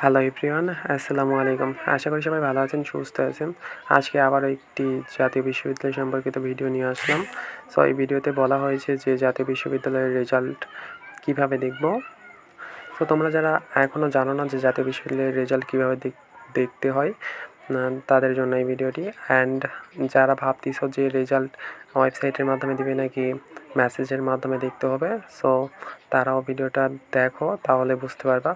Hello everyone, আসসালামু আলাইকুম। আশা করি সবাই ভালো আছেন, সুস্থ আছেন। আজকে আবারও একটি জাতীয় বিশ্ববিদ্যালয় সম্পর্কিত ভিডিও নিয়ে আসলাম। সো এই ভিডিওতে বলা হয়েছে যে জাতীয় বিশ্ববিদ্যালয়ের রেজাল্ট কিভাবে দেখব। তো তোমরা যারা এখনও জানো না যে জাতীয় বিশ্ববিদ্যালয়ের রেজাল্ট কীভাবে দেখতে হয়, তাদের জন্য এই ভিডিওটি। অ্যান্ড যারা ভাবতেছো যে রেজাল্ট ওয়েবসাইটের মাধ্যমে দিবে নাকি মেসেজের মাধ্যমে দেখতে হবে, সো তারাও ভিডিওটা দেখো, তাহলে বুঝতে পারবা।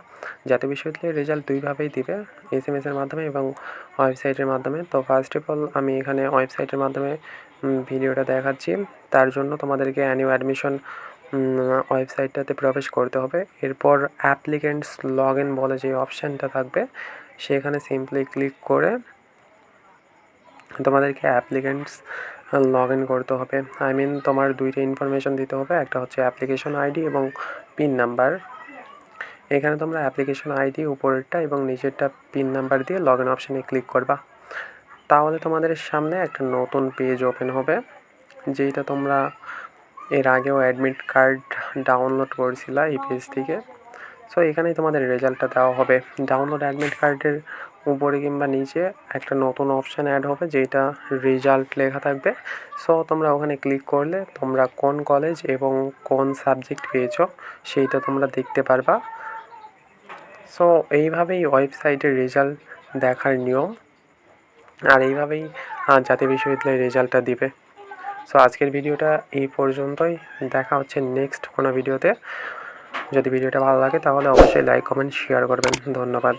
জাতীয় বিশ্ববিদ্যালয়ের রেজাল্ট দুইভাবেই দিবে, SMS-এর মাধ্যমে এবং ওয়েবসাইটের মাধ্যমে। তো ফার্স্ট অফ অল আমি এখানে ওয়েবসাইটের মাধ্যমে ভিডিওটা দেখাচ্ছি। তার জন্য তোমাদেরকে নিউ অ্যাডমিশন ওয়েবসাইটটাতে প্রবেশ করতে হবে। এরপর অ্যাপ্লিকেন্টস লগ ইন বলে যে অপশানটা থাকবে, সেখানে সিম্পলি ক্লিক করে তোমাদেরকে অ্যাপ্লিকেন্টস লগ ইন করতে হবে। তোমার দুইটা ইনফরমেশন দিতে হবে, একটা হচ্ছে অ্যাপ্লিকেশন আইডি এবং পিন নাম্বার। এখানে তোমরা অ্যাপ্লিকেশন আইডি উপরেরটা এবং নিচেরটা পিন নাম্বার দিয়ে লগ ইন অপশানে ক্লিক করবা। তাহলে তোমাদের সামনে একটা নতুন পেজ ওপেন হবে, যেটা তোমরা এর আগেও অ্যাডমিট কার্ড ডাউনলোড করছিলা এই পেজ থেকে। সো এখানেই তোমাদের রেজাল্টটা দেওয়া হবে। ডাউনলোড অ্যাডমিট কার্ডের উপরে কিংবা নিচে একটা নতুন অপশান অ্যাড হবে, যেটা রেজাল্ট লেখা থাকবে। সো তোমরা ওখানে ক্লিক করলে তোমরা কোন কলেজ এবং কোন সাবজেক্ট পেয়েছো সেইটা তোমরা দেখতে পারবা। সো এইভাবেই ওয়েবসাইটের রেজাল্ট দেখার নিয়ম, আর এইভাবেই জাতীয় বিশ্ববিদ্যালয়ের রেজাল্টটা দিবে। সো আজকের ভিডিওটা এই পর্যন্তই। দেখা হচ্ছে নেক্সট কোনো ভিডিওতে। যদি ভিডিওটা ভালো লাগে তাহলে অবশ্যই লাইক, কমেন্ট, শেয়ার করবেন। ধন্যবাদ।